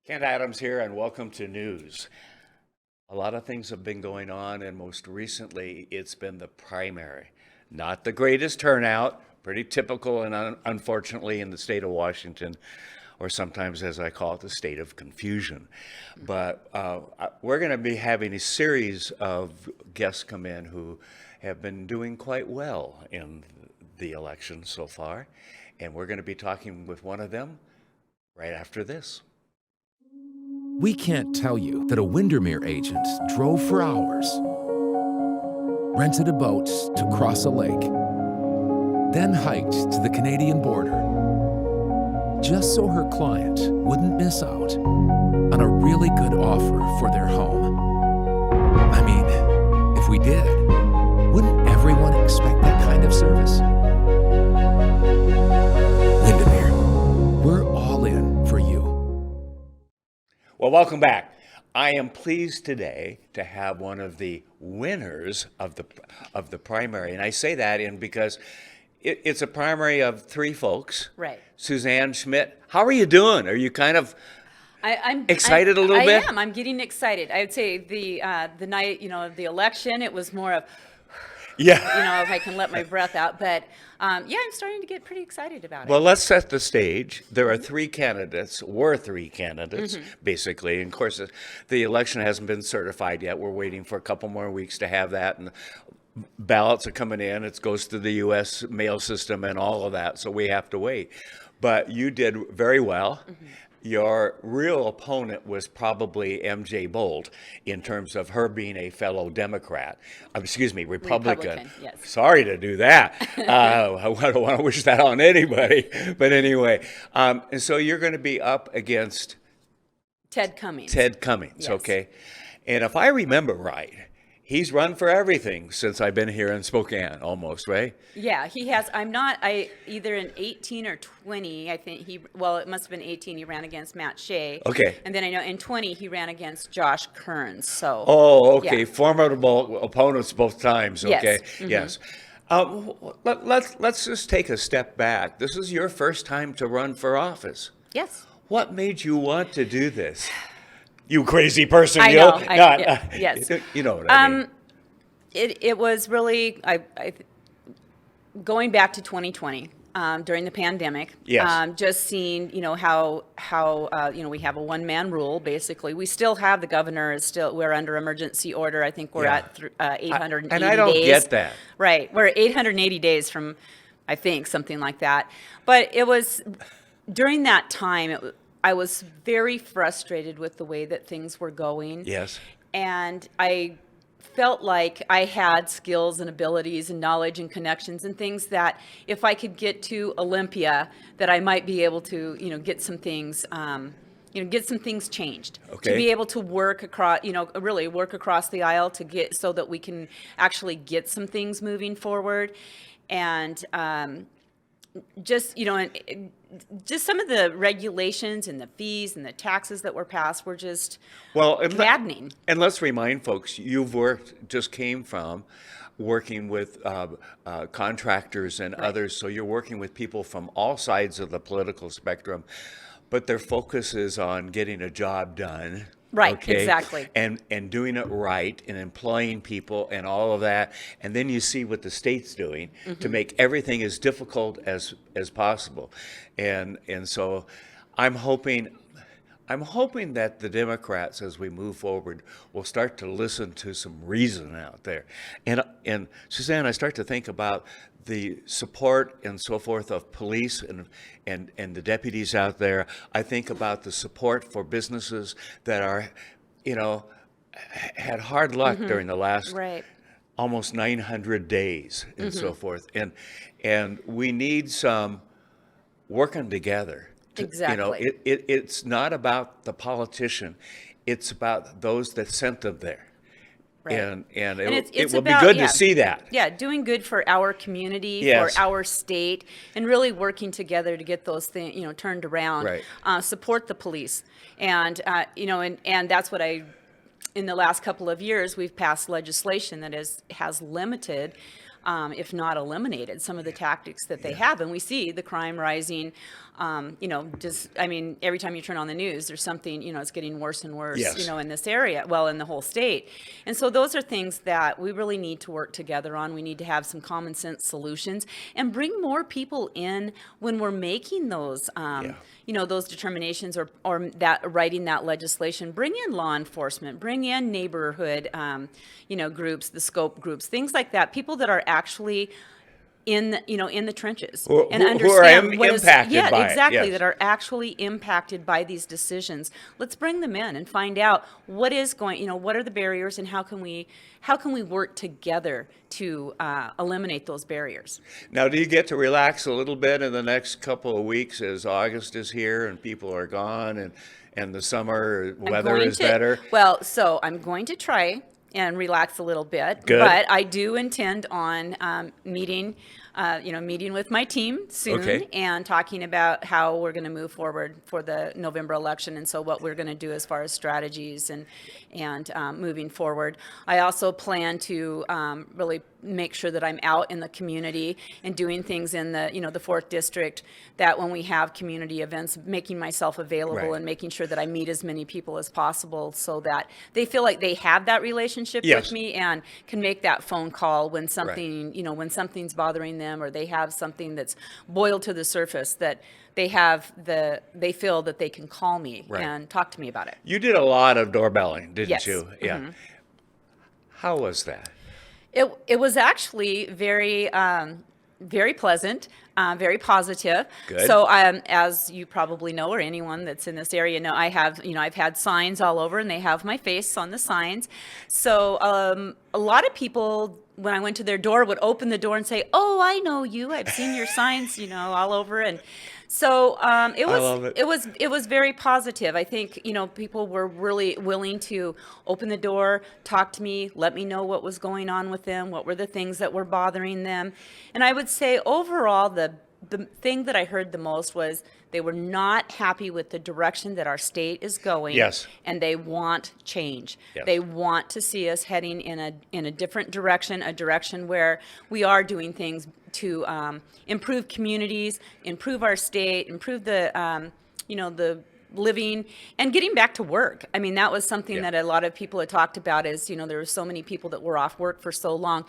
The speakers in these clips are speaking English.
Kent Adams here, and welcome to News. A lot of things have been going on, and most recently, it's been the primary. Not the greatest turnout, pretty typical, and unfortunately, in the state of Washington, or sometimes, as I call it, the state of confusion. But we're going to be having a series of guests come in who have been doing quite well in the election so far, and we're going to be talking with one of them right after this. We can't tell you that a Windermere agent drove for hours, rented a boat to cross a lake, then hiked to the Canadian border, just so her client wouldn't miss out on a really good offer for their home. I mean, if we did, wouldn't everyone expect that kind of service? Windermere, we're all in for you. Well, welcome back. I am pleased today to have one of the winners of the primary, and I say that because it's a primary of three folks. Right. Suzanne Schmidt, how are you doing? Are you kind of I'm excited a little bit? I am. I'm getting excited. I would say the night, of the election, it was more of, Yeah. if I can let my breath out. But I'm starting to get pretty excited about it. Well, let's set the stage. There are three candidates, basically. And of course, the election hasn't been certified yet. We're waiting for a couple more weeks to have that. And ballots are coming in. It goes to the U.S. mail system and all of that. So we have to wait. But you did very well. Your real opponent was probably M.J. Bolt in terms of her being a fellow Democrat. Republican. Yes. Sorry to do that. I don't want to wish that on anybody. But anyway, and so you're going to be up against Ted Cummings. Yes. Okay? And if I remember right, he's run for everything since I've been here in Spokane, almost, right? Yeah, he has. Either in 18 or 20, I think it must have been 18, he ran against Matt Shea. Okay. And then I know in 20, he ran against Josh Kearns. So. Oh, okay. Yeah. Formidable opponents both times, okay? Yes. Yes. Let's just take a step back. This is your first time to run for office. Yes. What made you want to do this? You crazy person, I you know. Yes. You know what I mean. It was really going back to 2020 during the pandemic. Yes. Just seeing how we have a one-man rule basically. We still have the governor we're under emergency order. I think we're at 880 days. And I don't get that. Right, we're 880 days from, I think, something like that. But it was during that time. I was very frustrated with the way that things were going. Yes. And I felt like I had skills and abilities and knowledge and connections and things that if I could get to Olympia, that I might be able to, get some things, changed. Okay. To be able to work across, really work across the aisle so that we can actually get some things moving forward. And, just some of the regulations and the fees and the taxes that were passed were just maddening. And let's remind folks, came from working with contractors and others, so you're working with people from all sides of the political spectrum, but their focus is on getting a job done. Right, okay? Exactly. And doing it right and employing people and all of that. And then you see what the state's doing to make everything as difficult as possible. And so I'm hoping that the Democrats, as we move forward, will start to listen to some reason out there. And Suzanne, I start to think about the support and so forth of police and the deputies out there. I think about the support for businesses that are, had hard luck during the last almost 900 days and so forth. And we need some working together. Exactly. It's not about the politician. It's about those that sent them there. Right. And it will be good to see that. Yeah, doing good for our community, Yes. for our state, and really working together to get those things, turned around. Right. Support the police, and and that's what in the last couple of years, we've passed legislation that has limited if not eliminated, some of the tactics that they have. And we see the crime rising, every time you turn on the news, there's something, it's getting worse and worse, Yes. in this area, well, in the whole state. And so those are things that we really need to work together on. We need to have some common sense solutions and bring more people in when we're making those, those determinations or that writing that legislation. Bring in law enforcement, bring in neighborhood, groups, the scope groups, things like that. People that are actually in the trenches and understand who are what is impacted by it, exactly, yes. that are actually impacted by these decisions. Let's bring them in and find out what is going, what are the barriers and how can we work together to eliminate those barriers. Now, do you get to relax a little bit in the next couple of weeks as August is here and people are gone and the summer weather is better? Well, so I'm going to try and relax a little bit. Good. But I do intend on meeting with my team soon, Okay. and talking about how we're going to move forward for the November election, and so what we're going to do as far as strategies and moving forward. I also plan to really make sure that I'm out in the community and doing things in the the 4th district, that when we have community events, making myself available Right. and making sure that I meet as many people as possible so that they feel like they have that relationship Yes. with me and can make that phone call when something, when something's bothering them or they have something that's boiled to the surface, that they feel that they can call me Right. and talk to me about it. You did a lot of doorbelling, didn't Yes. you? Yeah. How was that? It was actually very very pleasant, very positive. Good. So as you probably know, or anyone that's in this area know, I've had signs all over, and they have my face on the signs. So a lot of people, when I went to their door, would open the door and say, "Oh, I know you. I've seen your signs, all over." And so it was love it. it was very positive. I think people were really willing to open the door, talk to me, let me know what was going on with them, what were the things that were bothering them. And I would say overall the thing that I heard the most was they were not happy with the direction that our state is going. Yes. And they want change. Yes. They want to see us heading in a different direction, a direction where we are doing things to improve communities, improve our state, improve the the living, and getting back to work. I mean, that was something Yeah. that a lot of people had talked about, is there were so many people that were off work for so long,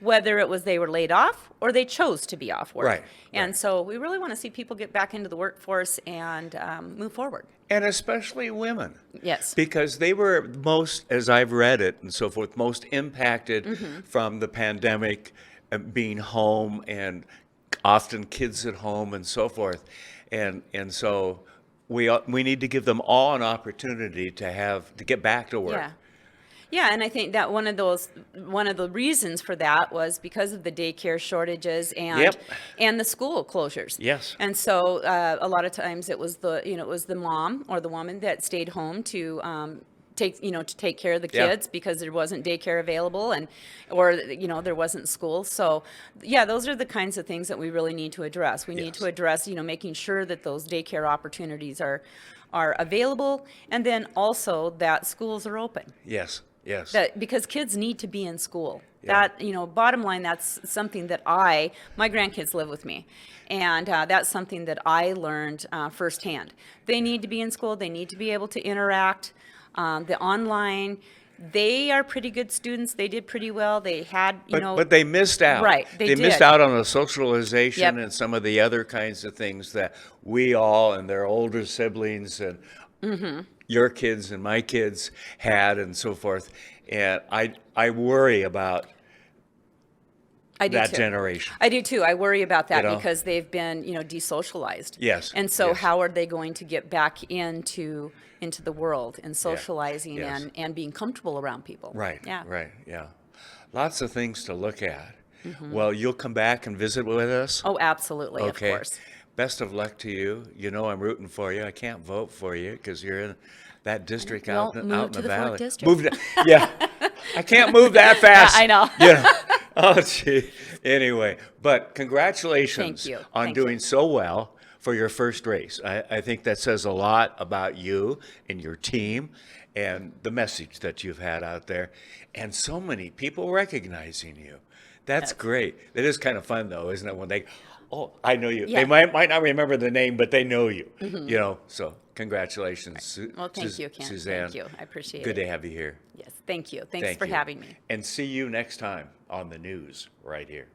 whether it was they were laid off or they chose to be off work. Right, And right. so we really want to see people get back into the workforce and move forward. And especially women. Yes. Because they were most, as I've read it and so forth, most impacted Mm-hmm. from the pandemic, being home and often kids at home and so forth. And so we need to give them all an opportunity to get back to work. Yeah. Yeah, and I think that one of the reasons for that was because of the daycare shortages and Yep. and the school closures. Yes. And so a lot of times it was the mom or the woman that stayed home to take care of the Yeah. kids because there wasn't daycare available, or there wasn't school. So yeah, those are the kinds of things that we really need to address. We need Yes. to address making sure that those daycare opportunities are available, and then also that schools are open. Yes, yes. Because kids need to be in school. Yeah. That, bottom line, that's something that my grandkids live with me. And that's something that I learned firsthand. They need to be in school. They need to be able to interact. The online, they are pretty good students. They did pretty well. They had, But they missed out. Right, they missed did. out on the socialization Yep. and some of the other kinds of things that we all and their older siblings and Mm-hmm. your kids and my kids had and so forth. And I worry about I do that too. generation. I do too. I worry about that You know? because they've been, desocialized. Yes, And so yes. how are they going to get back into the world and socializing yes. and being comfortable around people? Right, Yeah. right, yeah. Lots of things to look at. Well, you'll come back and visit with us? Oh, absolutely, Okay. of course. Best of luck to you. I'm rooting for you. I can't vote for you because you're in that district Well, out in move to the the 4th valley. district. Move to, yeah. I can't move that fast. I know. Yeah. Oh, gee. Anyway, but congratulations Thank you. on Thank you. doing so well for your first race. I think that says a lot about you and your team and the message that you've had out there, and so many people recognizing you. That's great. It is kind of fun though, isn't it? When they, oh, I know you. Yeah. They might not remember the name, but they know you. You know, so congratulations, Well, thank you, Ken. Suzanne. Thank you. I appreciate Good it. to have you here. Yes, thank you. Thanks Thank for you. having me. And see you next time on the news right here.